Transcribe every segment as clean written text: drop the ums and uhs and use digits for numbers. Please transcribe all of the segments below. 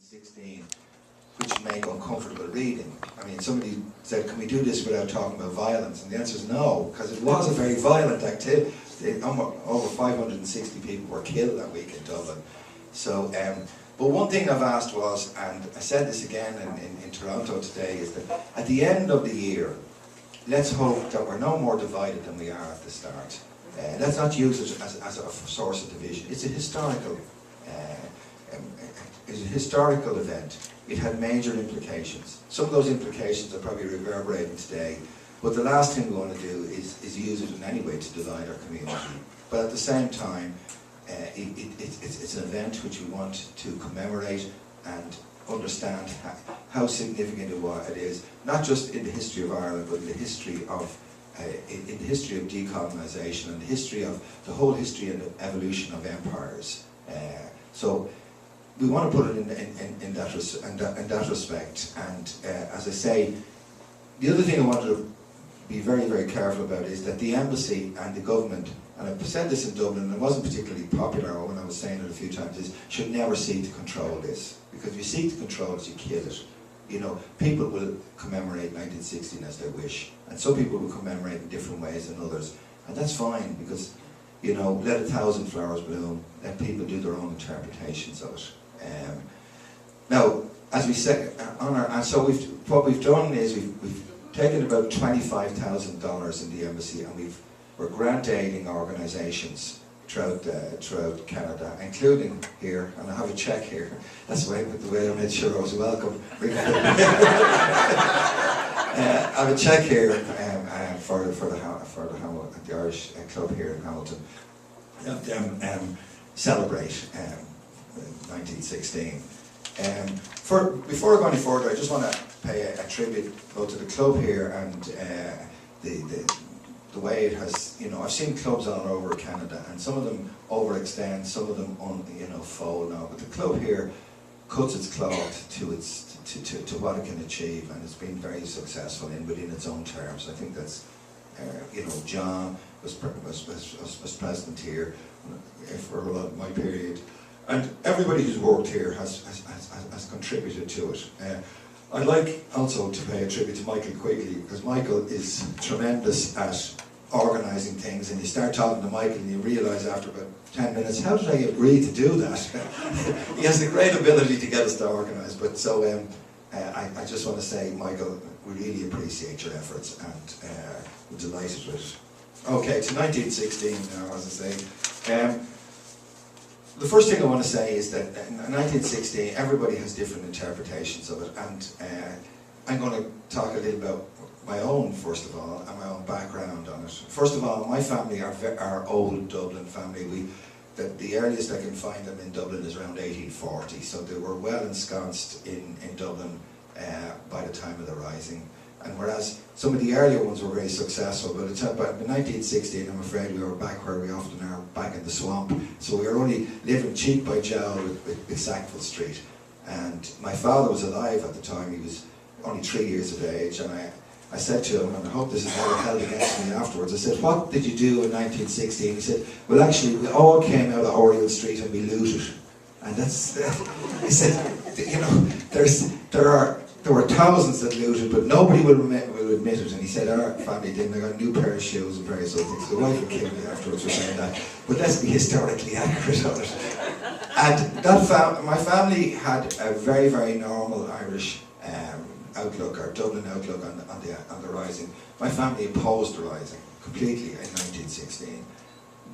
1916, which make uncomfortable reading. I mean, somebody said, can we do this without talking about violence? And the answer is no, because it was a very violent activity. Over 560 people were killed that week in Dublin. So, but one thing I've asked was, and I said this again in Toronto today, is that at the end of the year, let's hope that we're no more divided than we are at the start. Let's not use it as a source of division. It's a historical event. It had major implications. Some of those implications are probably reverberating today, but the last thing we want to do is use it in any way to divide our community. But at the same time, it's an event which we want to commemorate and understand how significant it is, not just in the history of Ireland, but in the history of decolonisation and the whole history and evolution of empires. So we want to put it in that respect. And as I say, the other thing I want to be very, very careful about is that the embassy and the government, and I've said this in Dublin, and it wasn't particularly popular when I was saying it a few times, is should never seek to control this. Because if you seek to control it, you kill it. You know, people will commemorate 1916 as they wish, and some people will commemorate in different ways than others, and that's fine, because, you know, let 1,000 flowers bloom, let people do their own interpretations of it. Now, as we said, what we've done is we've taken about $25,000 in the embassy, and we're grant aiding organisations throughout Canada, including here, and I have a check here. That's the way I made sure I was welcome. I have a check here for the Irish Club here in Hamilton. Celebrate 1916. Before I go any further, I just want to pay a tribute both to the club here and the way it has, you know, I've seen clubs all over Canada, and some of them overextend, some of them fold now, but the club here cuts its cloth to what it can achieve, and it's been very successful within its own terms. I think that's, John was president here for a lot of my period, and everybody who's worked here has contributed to it. I'd like also to pay a tribute to Michael Quigley, because Michael is tremendous at organising things, and you start talking to Michael and you realise after about 10 minutes, how did I agree to do that? He has a great ability to get us to organise, but so I just want to say, Michael, we really appreciate your efforts, and we're delighted with it. Okay, to 1916 now, as I say. The first thing I want to say is that in 1916, everybody has different interpretations of it, and I'm going to talk a little about my own, first of all, and my own background on it. First of all, my family are old Dublin family. The earliest I can find them in Dublin is around 1840, so they were well ensconced in Dublin by the time of the Rising. And whereas some of the earlier ones were very successful, but in 1916, I'm afraid we were back where we often are, back in the swamp. So we were only living cheek by jowl with Sackville Street. And my father was alive at the time. He was only 3 years of age, and I said to him, and I hope this is never held against me afterwards, I said, what did you do in 1916? He said, well, actually, we all came out of Oriel Street and we looted. And that's, he said, you know, there were thousands that looted, but nobody will admit it. And he said, our family didn't. I got a new pair of shoes and various other things. The wife would kill me afterwards for saying that. But let's be historically accurate on it. And my family had a very, very normal Irish outlook, or Dublin outlook on the Rising. My family opposed the Rising completely in 1916,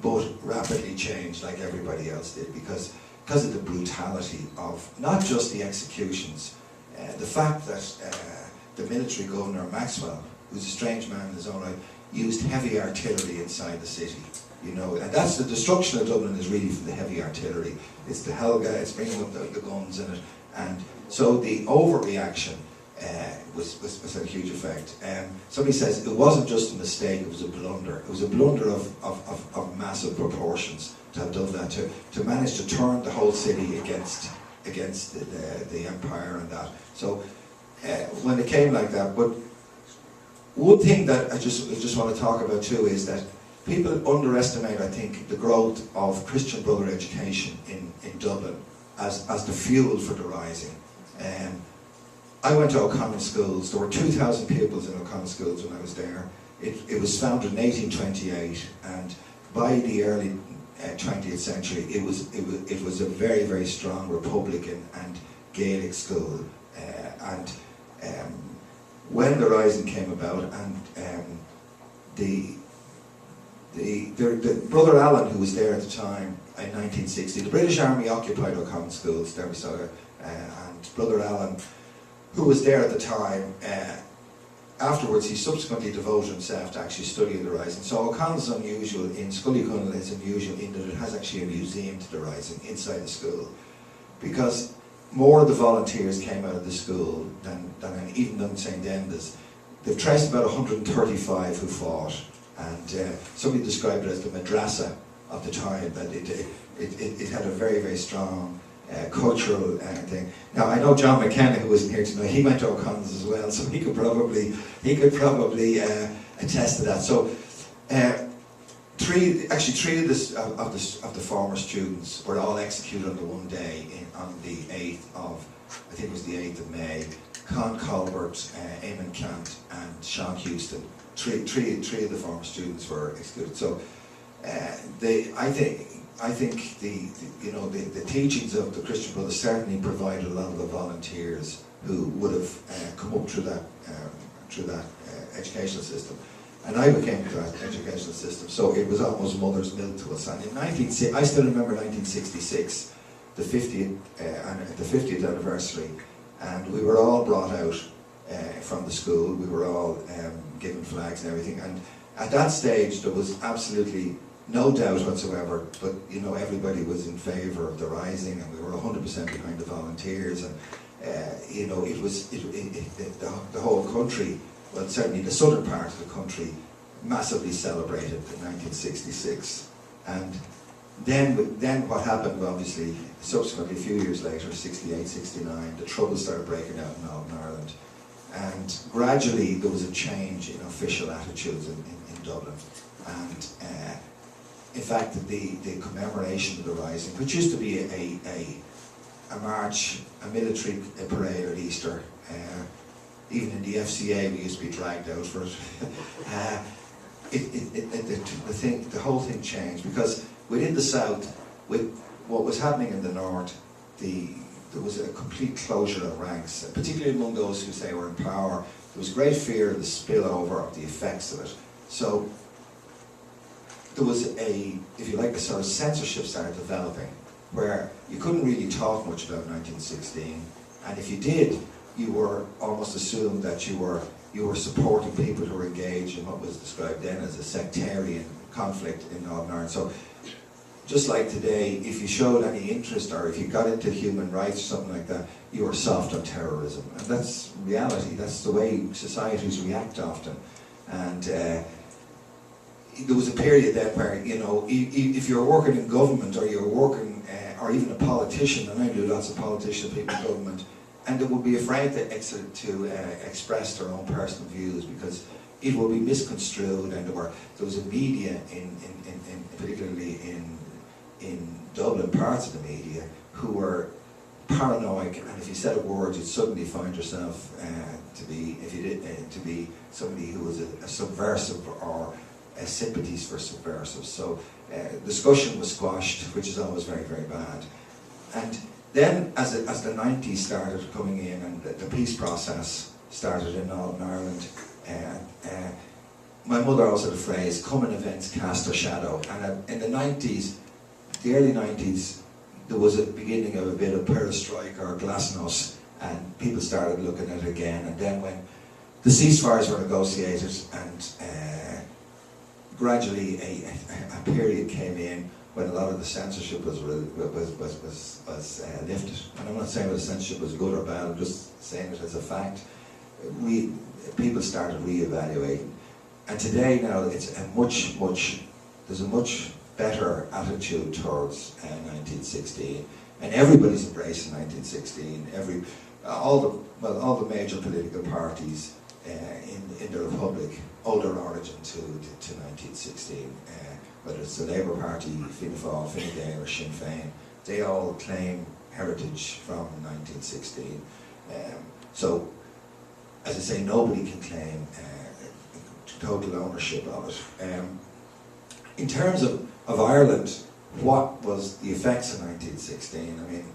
but rapidly changed like everybody else did because of the brutality of not just the executions, the fact that the military governor Maxwell, who's a strange man in his own right, used heavy artillery inside the city. You know, and that's the destruction of Dublin is really from the heavy artillery. It's the Helga, it's bringing up the guns in it, and so the overreaction was a huge effect. Somebody says it wasn't just a mistake; it was a blunder. It was a blunder of massive proportions to have done that, to manage to turn the whole city against the empire and that. So when it came like that, but one thing that I just want to talk about too is that people underestimate, I think, the growth of Christian Brother education in Dublin. as the fuel for the rising. I went to O'Connell schools. There were 2,000 pupils in O'Connell schools when I was there. It was founded in 1828, and by the early 20th century, it was a very, very strong Republican and Gaelic school. When the rising came about, and the Brother Allen, who was there at the time in 1960, the British Army occupied O'Connell schools there beside her, and Brother Allen, who was there at the time, afterwards he subsequently devoted himself to actually studying the rising. So O'Connell's unusual, in Scully-Connell is unusual in that it has actually a museum to the rising inside the school, because more of the volunteers came out of the school than even than St. Enda's. They've traced about 135 who fought, and somebody described it as the madrasa of the time, that it had a very, very strong cultural thing. Now I know John McKenna, who wasn't here tonight, he went to O'Connell's as well, so he could probably attest to that. So three of the former students were all executed on the one day on the 8th of, I think it was the 8th of May. Con Colbert, Eamon Cant, and Sean Houston. Three of the former students were executed. So I think the teachings of the Christian Brothers certainly provided a lot of the volunteers who would have come up through that educational system. And I became to that educational system, so it was almost mother's milk to us. And I still remember 1966, the 50th anniversary, and we were all brought out from the school. We were all given flags and everything. And at that stage, there was absolutely no doubt whatsoever, but everybody was in favour of the rising, and we were 100% behind the volunteers. And it was the whole country. Well, certainly the southern part of the country massively celebrated in 1966. And then what happened, obviously, subsequently a few years later, 68, 69, the trouble started breaking out in Northern Ireland. And gradually there was a change in official attitudes in Dublin. And in fact, the commemoration of the rising, which used to be a march, a military parade at Easter, even in the FCA we used to be dragged out for it. The whole thing changed, because within the South, with what was happening in the North, there was a complete closure of ranks, particularly among those who say were in power. There was great fear of the spillover of the effects of it. So there was if you like, a sort of censorship started developing, where you couldn't really talk much about 1916, and if you did, you were almost assumed that you were supporting people who were engaged in what was described then as a sectarian conflict in Northern Ireland. So just like today, if you showed any interest or if you got into human rights or something like that, you were soft on terrorism. And that's reality. That's the way societies react often. And there was a period then where, if you're working in government, or you're working, or even a politician, and I knew lots of politicians, people in government, and they would be afraid to express their own personal views, because it would be misconstrued, and there was a media particularly in Dublin, parts of the media, who were paranoid, and if you said a word, you'd suddenly find yourself to be somebody who was a subversive, or sympathies for subversives. So discussion was squashed, which is always very, very bad. And then, as the 90s started coming in, and the peace process started in Northern Ireland, my mother always had a phrase, "Coming events cast a shadow." And in the 90s, the early 90s, there was a beginning of a bit of perestroika or glasnost, and people started looking at it again. And then when the ceasefires were negotiated, and gradually a period came in when a lot of the censorship was lifted. And I'm not saying that the censorship was good or bad, I'm just saying it as a fact. People started re-evaluating. And today now, there's a much better attitude towards 1916. And everybody's embracing 1916. All the major political parties in the Republic owe their origin to 1916. Whether it's the Labour Party, Fianna Fáil, Fine Gael, or Sinn Féin, they all claim heritage from 1916. So, as I say, nobody can claim total ownership of it. In terms of Ireland, what was the effects of 1916? I mean,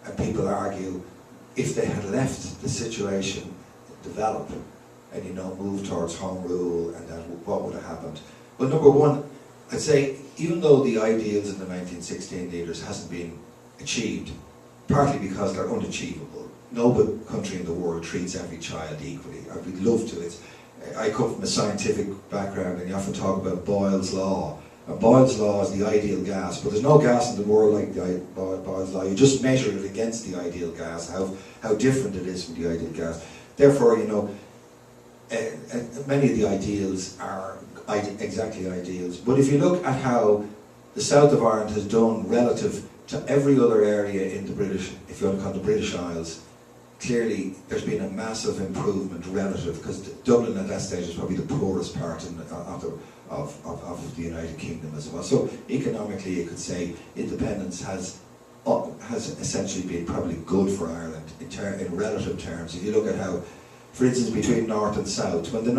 and people argue if they had left the situation develop and, you know, move towards home rule, and that, what would have happened? Well, number one, I'd say even though the ideals of the 1916 leaders hasn't been achieved, partly because they're unachievable. No country in the world treats every child equally. I would love to. I come from a scientific background, and you often talk about Boyle's Law. And Boyle's Law is the ideal gas, but there's no gas in the world like Boyle's Law. You just measure it against the ideal gas, how different it is from the ideal gas. Therefore, you know, many of the ideals are exactly ideals. But if you look at how the south of Ireland has done relative to every other area in the British, if you want to call it the British Isles, clearly there's been a massive improvement relative, because Dublin at that stage is probably the poorest part of the United Kingdom as well. So economically, you could say independence has essentially been probably good for Ireland in relative terms. If you look at how, for instance, between North and South, when the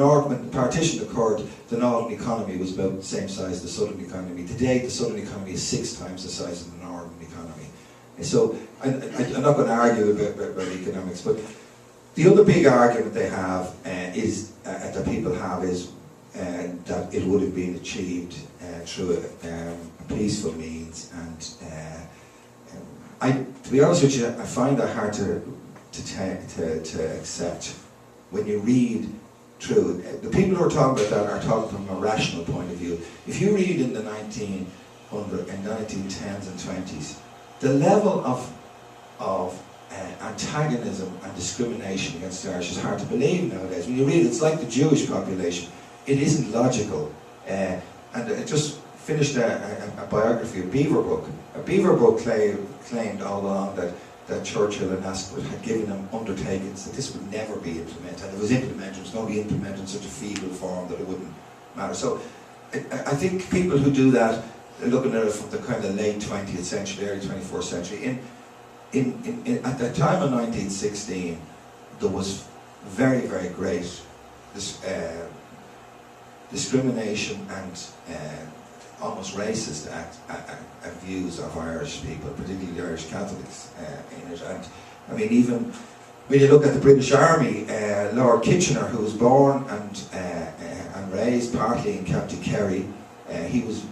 partition occurred, the Northern economy was about the same size as the Southern economy. Today, the Southern economy is 6 times the size of the Northern economy. And so, I'm not going to argue about economics, but the other big argument they have that people have is that it would have been achieved through peaceful means. And to be honest with you, I find that hard to accept. When you read through, the people who are talking about that are talking from a rational point of view. If you read in the 1910s and 20s, the level of antagonism and discrimination against the Irish is hard to believe nowadays. When you read it, it's like the Jewish population. It isn't logical. And I just finished a biography of Beaverbrook. Beaverbrook claimed all along that Churchill and Asquith had given them undertakings that this would never be implemented. And it was implemented. It was going to be implemented in such a feeble form that it wouldn't matter. So I think people who do that, looking at it from the kind of late 20th century, early 21st century, at the time of 1916, there was very, very great discrimination and almost racist views of Irish people, particularly the Irish Catholics in it. And I mean, even when you look at the British Army, Lord Kitchener, who was born and raised partly in County Kerry, he was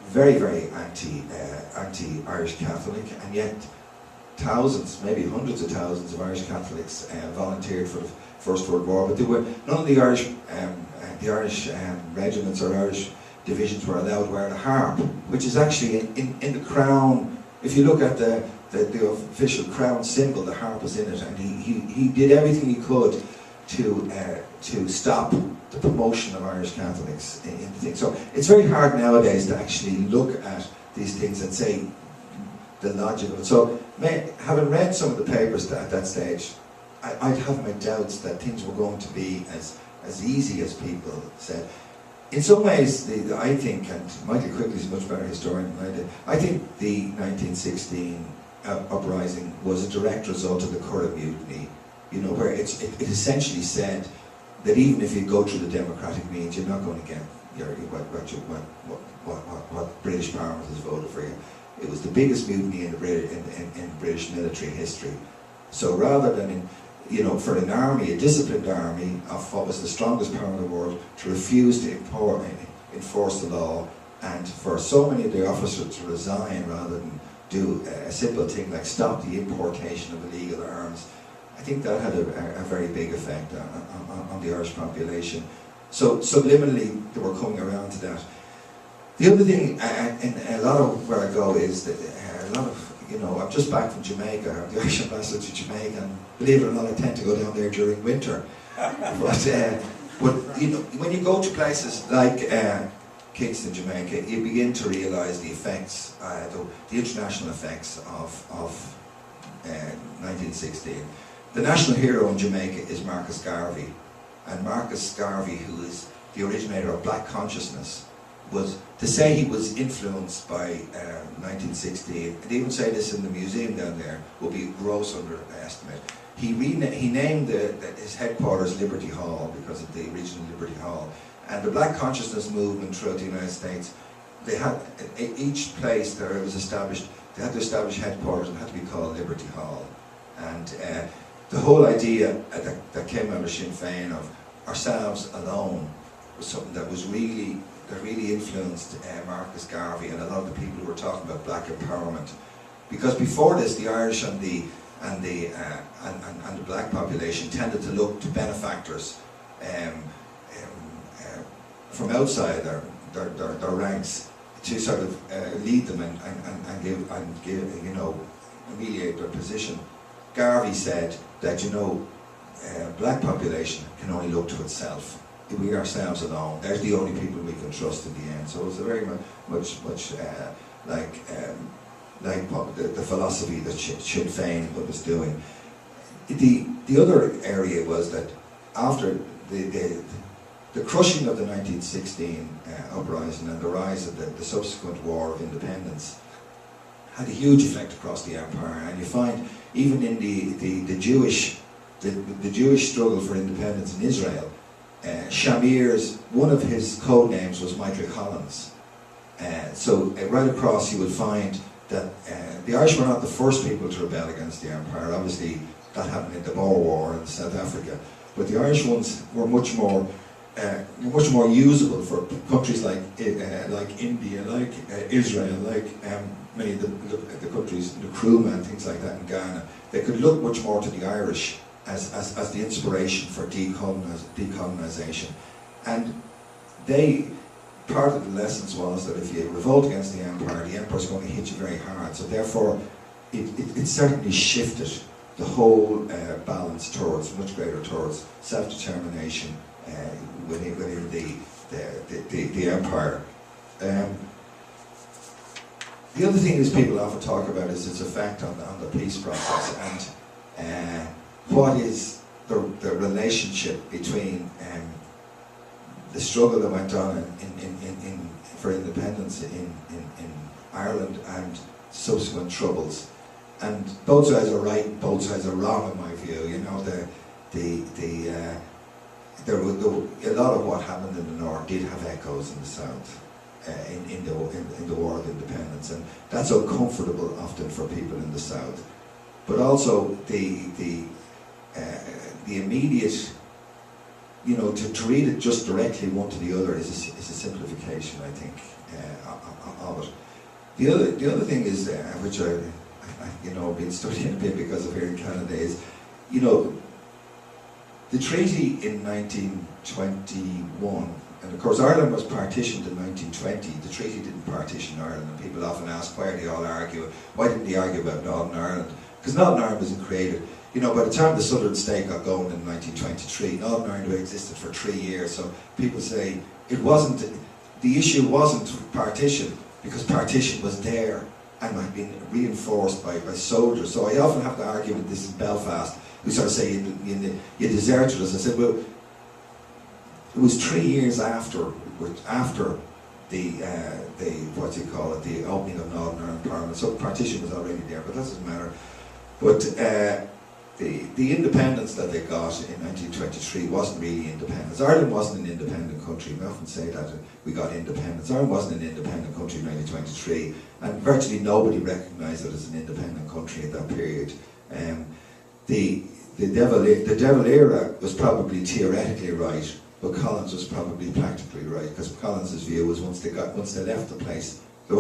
very, very anti-Irish Catholic, and yet thousands, maybe hundreds of thousands of Irish Catholics volunteered for the First World War. But none of the Irish regiments or Irish divisions were allowed to wear the harp, which is actually in the crown. If you look at the official crown symbol, the harp is in it, and he did everything he could to stop the promotion of Irish Catholics in the thing. So it's very hard nowadays to actually look at these things and say the logic of it. So having read some of the papers at that stage, I'd have my doubts that things were going to be as easy as people said. In some ways, I think, and Michael Quigley is a much better historian than I did, I think the 1916 uprising was a direct result of the Curragh Mutiny, you know, where it essentially said that even if you go through the democratic means, you're not going to get what British Parliament has voted for you. It was the biggest mutiny in British military history. So rather than, for an army, a disciplined army of what was the strongest power in the world, to refuse to enforce the law, and for so many of the officers to resign rather than do a simple thing like stop the importation of illegal arms, I think that had a very big effect on the Irish population. So subliminally, they were coming around to that. The other thing, and a lot of where I go is that a lot of, I'm just back from Jamaica. I'm the Irish Ambassador to Jamaica, and believe it or not, I tend to go down there during winter. But when you go to places like Kingston, Jamaica, you begin to realise the effects, the international effects of 1916. The national hero in Jamaica is Marcus Garvey, and Marcus Garvey, who is the originator of black consciousness, was to say he was influenced by 1916, and even say this in the museum down there, would be a gross underestimate. He named his headquarters Liberty Hall because of the original Liberty Hall. And the Black Consciousness movement throughout the United States, they had, each place that it was established, they had to establish headquarters and had to be called Liberty Hall. And the whole idea that came out of Sinn Féin of ourselves alone was something that really influenced Marcus Garvey and a lot of the people who were talking about black empowerment. Because before this, the Irish and the black population tended to look to benefactors from outside their ranks to sort of lead them and give ameliorate their position. Garvey said that black population can only look to itself. We ourselves alone. They're the only people we can trust in the end. So it's a very much like the philosophy that Sinn Féin was doing. The other area was that after the crushing of the 1916 uprising and the rise of the subsequent War of Independence had a huge effect across the empire, and you find even in the Jewish struggle for independence in Israel, Shamir's, one of his code names was Michael Collins. So right across you would find that the Irish were not the first people to rebel against the empire. Obviously that happened in the Boer War in South Africa, but the Irish ones were much more usable for countries like India, like Israel, like many of the countries, Nkrumah and things like that in Ghana. They could look much more to the Irish as the inspiration for decolonisation. And part of the lessons was that if you revolt against the empire's going to hit you very hard. So therefore, it certainly shifted the whole balance much greater towards self-determination within the empire. The other thing is people often talk about is its effect on the peace process, and what is the relationship between the struggle that went on for independence in Ireland and subsequent troubles. And both sides are right, both sides are wrong in my view. A lot of what happened in the north did have echoes in the south in the War of Independence, and that's uncomfortable often for people in the south. But also the immediate, to read it just directly one to the other is a simplification, I think, of it. The other thing is, which I've been studying a bit because of here in Canada, is, the treaty in 1921, and of course Ireland was partitioned in 1920. The treaty didn't partition Ireland, and people often ask why didn't they argue about Northern Ireland? Because Northern Ireland wasn't created. By the time the Southern State got going in 1923, Northern Ireland existed for 3 years. So people say the issue wasn't partition, because partition was there and had been reinforced by soldiers. So I often have to argue with this in Belfast, who sort of say you deserted us. I said, well, it was 3 years after the the opening of Northern Ireland Parliament. So partition was already there, but that doesn't matter. But the independence that they got in 1923 wasn't really independence. Ireland wasn't an independent country. We often say that we got independence. Ireland wasn't an independent country in 1923, and virtually nobody recognised it as an independent country at that period. The Devil era was probably theoretically right, but Collins was probably practically right, because Collins's view was once they left the place, they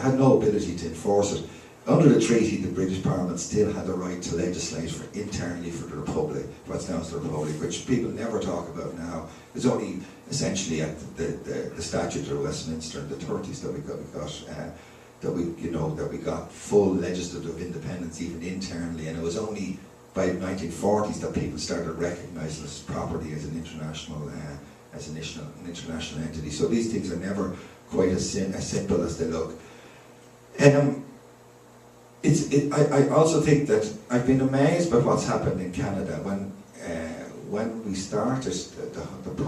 had no ability to enforce it. Under the treaty, the British Parliament still had the right to legislate internally for the Republic, what's now the Republic, which people never talk about now. It's only essentially at the Statute of Westminster in the 30s that we got full legislative independence, even internally, and it was only by the 1940s that people started recognising this property as an international entity. So these things are never quite as simple as they look. I also think that I've been amazed by what's happened in Canada when we started the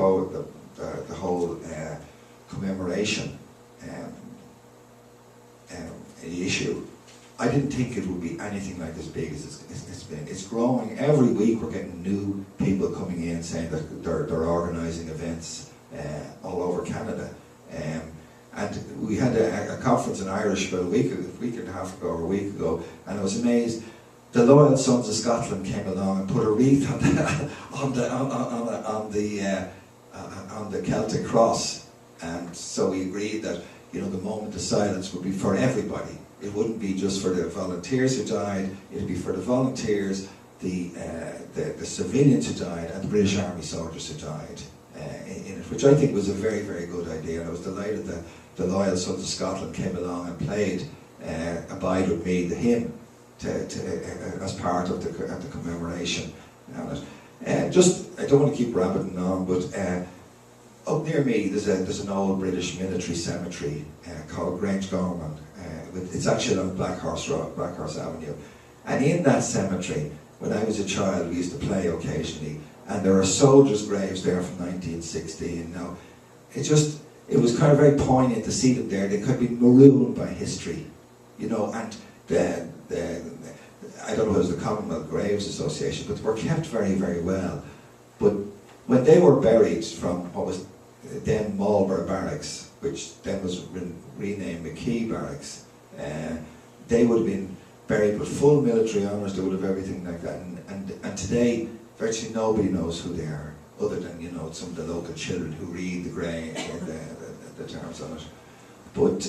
whole commemoration issue, I didn't think it would be anything like as big as it's been. It's growing. Every week we're getting new people coming in saying that they're organising events all over Canada. And we had a conference in Irish about a week and a half ago or a week ago, and I was amazed. The Loyal Sons of Scotland came along and put a wreath on the Celtic cross, and so we agreed that, you know, the moment of silence would be for everybody. It wouldn't be just for the volunteers who died. It'd be for the volunteers, the civilians who died, and the British Army soldiers who died in it, which I think was a very, very good idea. And I was delighted that the Loyal Sons of Scotland came along and played "Abide With Me," the hymn, as part of the commemoration. I don't want to keep rabbiting on, but up near me there's an old British military cemetery called Grange Gorman. It's actually on Black Horse Avenue, and in that cemetery, when I was a child, we used to play occasionally, and there are soldiers' graves there from 1916. Now, it was kind of very poignant to see them there. They could be marooned by history, you know, and I don't know if it was the Commonwealth Graves Association, but they were kept very, very well. But when they were buried from what was then Marlborough Barracks, which then was renamed McKee Barracks, they would have been buried with full military honours. They would have everything like that. And today, virtually nobody knows who they are, other than, you know, some of the local children who read the grave or the terms on it. But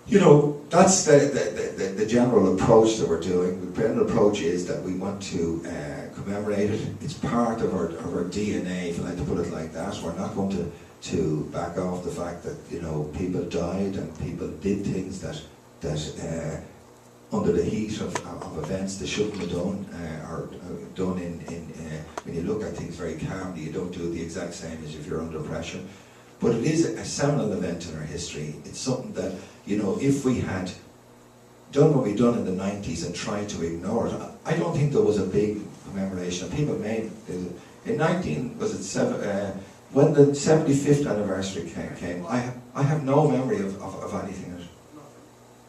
you know, that's the general approach that we're doing. The general approach is that we want to commemorate it. It's part of our DNA, if you like to put it like that. We're not going to back off the fact that, you know, people died and people did things that under the heat of events they shouldn't have done, or done when you look at things very calmly. You don't do the exact same as if you're under pressure. But it is a seminal event in our history. It's something that, you know, if we had done what we've done in the 90s and tried to ignore it, I don't think there was a big commemoration. People made in when the 75th anniversary came, I have no memory of anything in it.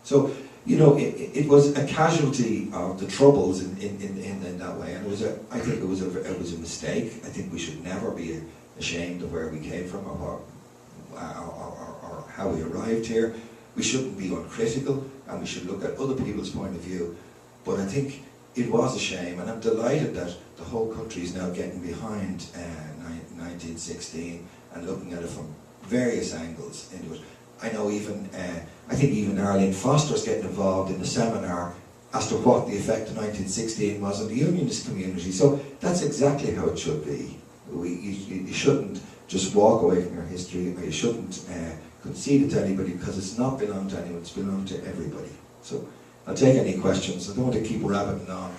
So, you know, it was a casualty of the troubles in that way, and I think it was a mistake. I think we should never be ashamed of where we came from or how we arrived here. We shouldn't be uncritical, and we should look at other people's point of view. But I think it was a shame, and I'm delighted that the whole country is now getting behind 1916 and looking at it from various angles into it. I know I think even Arlene Foster's getting involved in the seminar as to what the effect of 1916 was on the Unionist community. So that's exactly how it should be. You shouldn't just walk away from your history, or you shouldn't concede it to anybody, because it's not belonged to anyone, it's belonged to everybody. So I'll take any questions. I don't want to keep rabbiting on.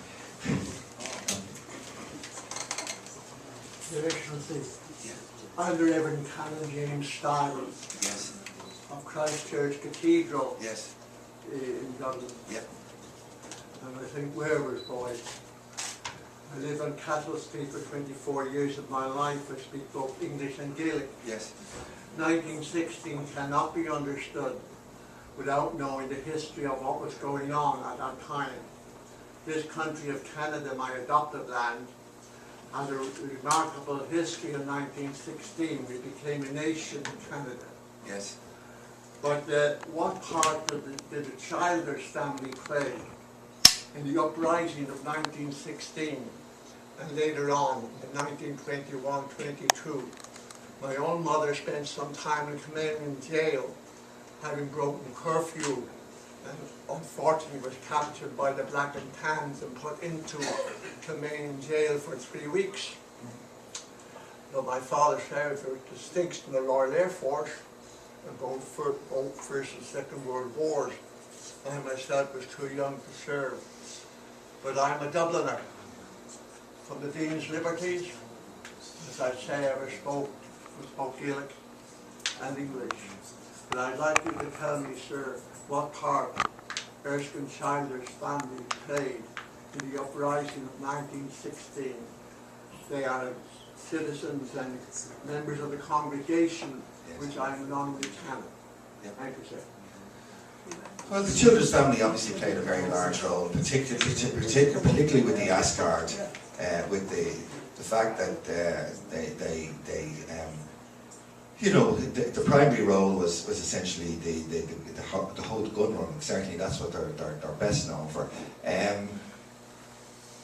Your Excellency, I'm the Reverend Canon James Stiles, Yes. of Christchurch Cathedral, Yes. In Dublin. Yep. And I think where was boys. I lived on Castle Street for 24 years of my life. I speak both English and Gaelic. Yes. 1916 cannot be understood without knowing the history of what was going on at that time. This country of Canada, my adopted land, has a remarkable history in 1916. We became a nation in Canada. Yes. But what part did the Childers family play in the uprising of 1916 and later on in 1921-22? My own mother spent some time in Kilmainham jail, having broken curfew, and unfortunately was captured by the Black and Tans and put into Kilmainham jail for 3 weeks. Now, my father served with distinction in the Royal Air Force in both First and Second World Wars. I myself was too young to serve. But I'm a Dubliner from the Dean's Liberties. As I say, I spoke Gaelic and English. But I'd like you to tell me, sir, what part Erskine Childers' family played in the uprising of 1916. They are citizens and members of the congregation which I am non-which cannot. Yeah. Thank you, sir. Well, the Children's family obviously played a very large role, particularly with the Asgard, with the fact that they you know, the primary role was essentially the whole gun running. Certainly, that's what they're best known for.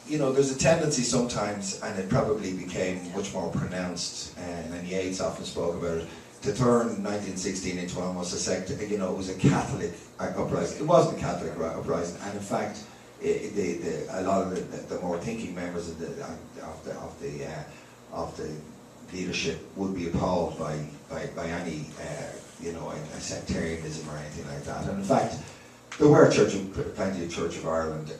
You know, there's a tendency sometimes, and it probably became much more pronounced, and Yeats often spoke about it, to turn 1916 into almost a sect. You know, it was a Catholic uprising. It wasn't a Catholic uprising, and in fact, a lot of the more thinking members of the leadership would be appalled by any you know, a sectarianism or anything like that. And in fact, there were plenty of Church of Ireland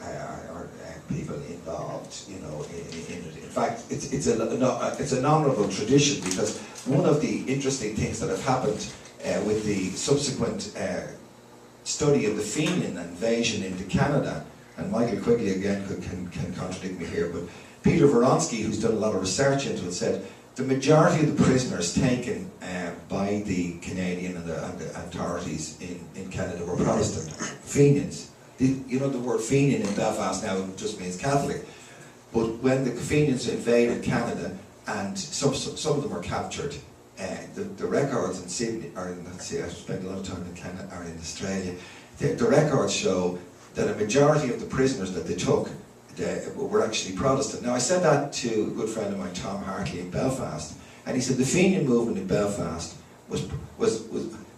people involved, you know, in it. In fact, it's an honourable tradition, because one of the interesting things that have happened with the subsequent study of the Fenian invasion into Canada, and Michael Quigley again can contradict me here, but Peter Vronsky, who's done a lot of research into it, said the majority of the prisoners taken by the Canadian and the authorities in Canada were Protestant, Fenians. You know, the word Fenian in Belfast now just means Catholic. But when the Fenians invaded Canada, and some of them were captured, the records in Sydney, or let's see, I've spent a lot of time in Canada or in Australia, the records show that a majority of the prisoners that they took were actually Protestant. Now, I said that to a good friend of mine, Tom Hartley, in Belfast, and he said the Fenian movement in Belfast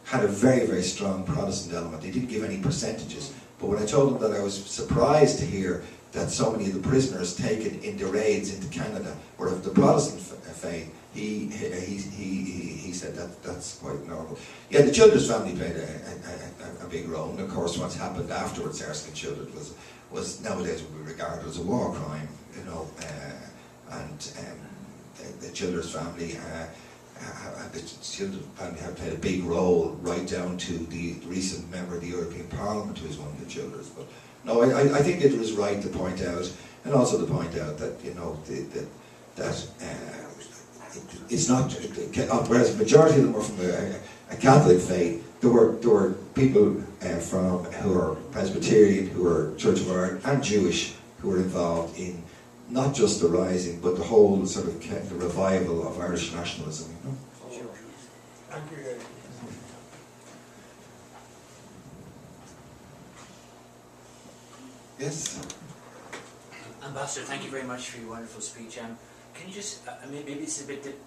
had a very, very strong Protestant element. They didn't give any percentages, but when I told him that I was surprised to hear that so many of the prisoners taken in the raids into Canada were of the Protestant faith, he said that's quite normal. Yeah, the Children's family played a big role, and of course what's happened afterwards, Erskine children, was nowadays would be regarded as a war crime, you know, and the Children's family have played a big role, right down to the recent member of the European Parliament who is one of the Children's. But no, I think it was right to point out, and also to point out that, you know, that it's not, whereas the majority of them were from a Catholic faith, there were people who are Presbyterian, who are Church of Ireland, and Jewish, who were involved in not just the rising, but the whole sort of the revival of Irish nationalism. You know? Thank you. Yes. Ambassador, thank you very much for your wonderful speech. Can you just, maybe it's a bit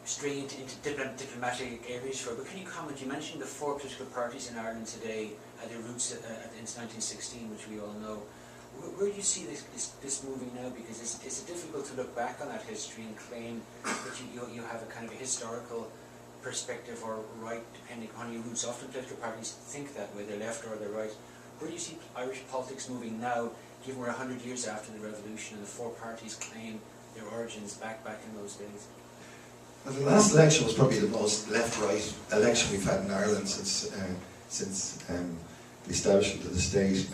straying into diplomatic areas, but can you comment? You mentioned the four political parties in Ireland today had their roots in 1916, which we all know. Where do you see this moving now? Because it's difficult to look back on that history and claim that you have a kind of a historical perspective or right, depending on your roots. Often political parties think that way, they're left or they're right. Where do you see Irish politics moving now, given we're 100 years after the revolution and the four parties claim their origins back in those days? Well, the last election was probably the most left-right election we've had in Ireland since the establishment of the state.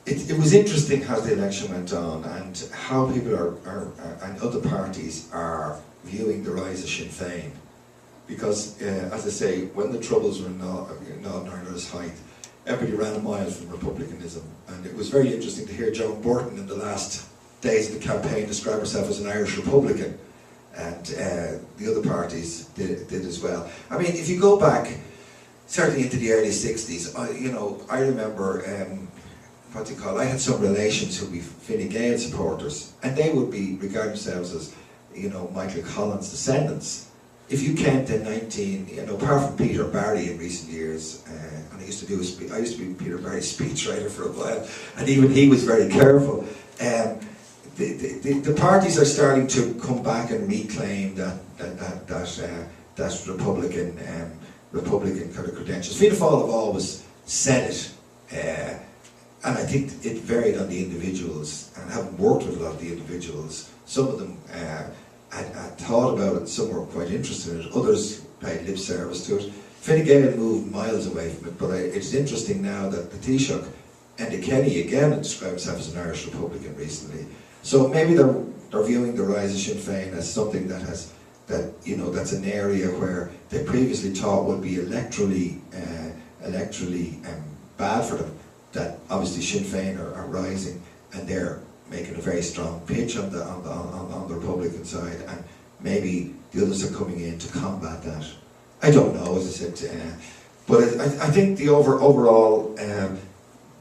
It was interesting how the election went on, and how people and other parties are viewing the rise of Sinn Féin. Because, as I say, when the Troubles were in Northern Ireland's height, everybody ran a mile from republicanism, and it was very interesting to hear Joan Burton in the last days of the campaign describe herself as an Irish Republican, and the other parties did as well. I mean, if you go back, certainly into the early 60s, I remember, I had some relations who would be Fine Gael supporters, and they would be regard themselves as, Michael Collins' descendants. If you came to apart from Peter Barry in recent years, and I used to be Peter Barry's speechwriter for a while, and even he was very careful. The parties are starting to come back and reclaim that Republican kind of credentials. Fianna Fáil have always said it, and I think it varied on the individuals, and having worked with a lot of the individuals, some of them had thought about it, some were quite interested in it, others paid lip service to it. Fine Gael moved miles away from it, but it's interesting now that the Taoiseach and Kenny again described himself as an Irish Republican recently. So maybe they're viewing the rise of Sinn Féin as something that has that that's an area where they previously thought would be electorally bad for them. That obviously Sinn Féin are rising, and they're making a very strong pitch on the Republican side, and maybe the others are coming in to combat that. I don't know, as I said, but I think the overall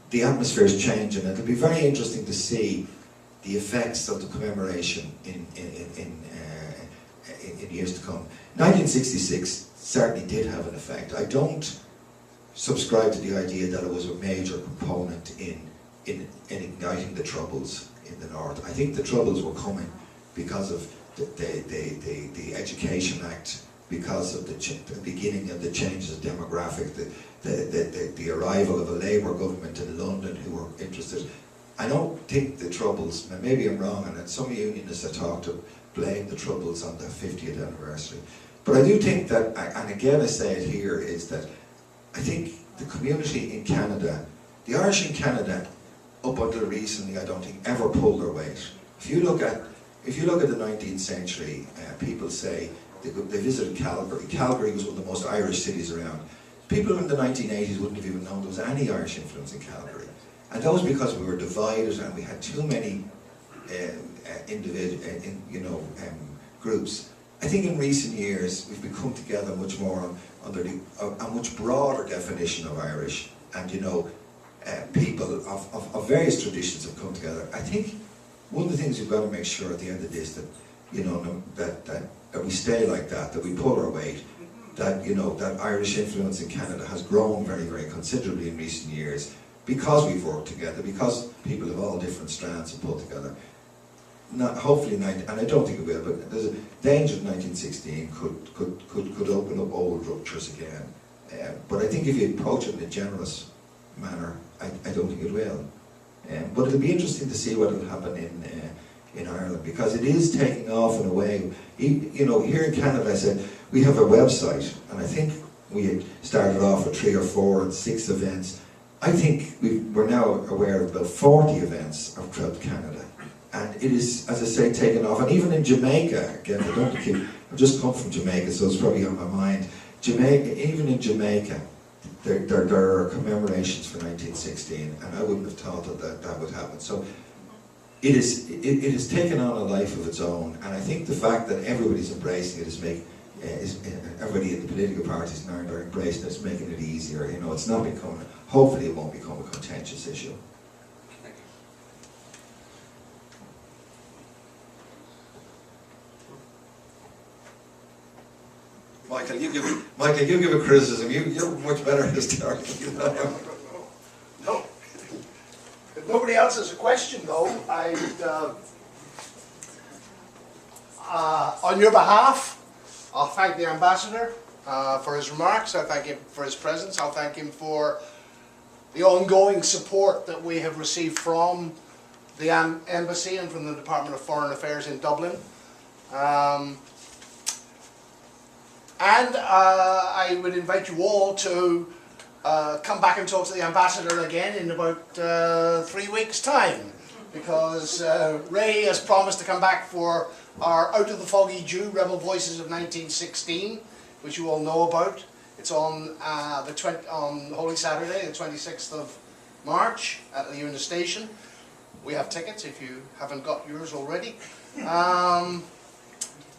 the atmosphere is changing, and it'll be very interesting to see the effects of the commemoration in years to come. 1966 certainly did have an effect. I don't subscribe to the idea that it was a major component in igniting the Troubles in the North. I think the Troubles were coming because of the Education Act, because of the beginning of the changes of demographic, the arrival of a Labour government in London who were interested. I don't think the Troubles, and maybe I'm wrong, and some unionists I talked to blame the Troubles on the 50th anniversary. But I do think that, and again I say it here, is that I think the community in Canada, the Irish in Canada, up until recently, I don't think ever pulled their weight. If you look at the 19th century, people say they visited Calgary. Calgary was one of the most Irish cities around. People in the 1980s wouldn't have even known there was any Irish influence in Calgary. And that was because we were divided and we had too many groups. I think in recent years we've become together much more under a much broader definition of Irish, and people of various traditions have come together. I think one of the things we've got to make sure at the end of this that that we stay like that we pull our weight, that that Irish influence in Canada has grown very, very considerably in recent years because we've worked together, because people of all different strands have pulled together. Hopefully, and I don't think it will, but there's a danger that 1916 could open up old ruptures again. But I think if you approach it in a generous manner, I don't think it will. But it'll be interesting to see what will happen in Ireland, because it is taking off in a way. Here in Canada, I said we have a website, and I think we started off with 3 or 4 and 6 events. I think we're now aware of about 40 events throughout Canada. And it is, as I say, taken off. And even in Jamaica, again, I've just come from Jamaica, so it's probably on my mind. Even in Jamaica, there are commemorations for 1916, and I wouldn't have thought that would happen. So it has taken on a life of its own, and I think the fact that everybody's embracing it everybody in the political parties now are embracing it, is making it easier. It's not becoming. Hopefully, it won't become a contentious issue. Michael, you give a criticism. You're much better at this talking than I am. No. If nobody else has a question, though, on your behalf, I'll thank the Ambassador for his remarks. I'll thank him for his presence. I'll thank him for the ongoing support that we have received from the Embassy and from the Department of Foreign Affairs in Dublin. And I would invite you all to come back and talk to the Ambassador again in about 3 weeks' time, because Ray has promised to come back for our Out of the Foggy Jew, Rebel Voices of 1916, which you all know about. It's on on Holy Saturday, the 26th of March at the Una Station. We have tickets if you haven't got yours already.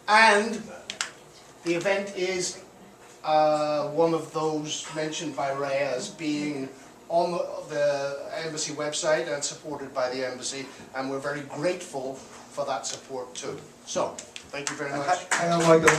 And the event is one of those mentioned by Ray as being on the Embassy website and supported by the Embassy, and we're very grateful for that support too. So, thank you very much. Hang on, Michael.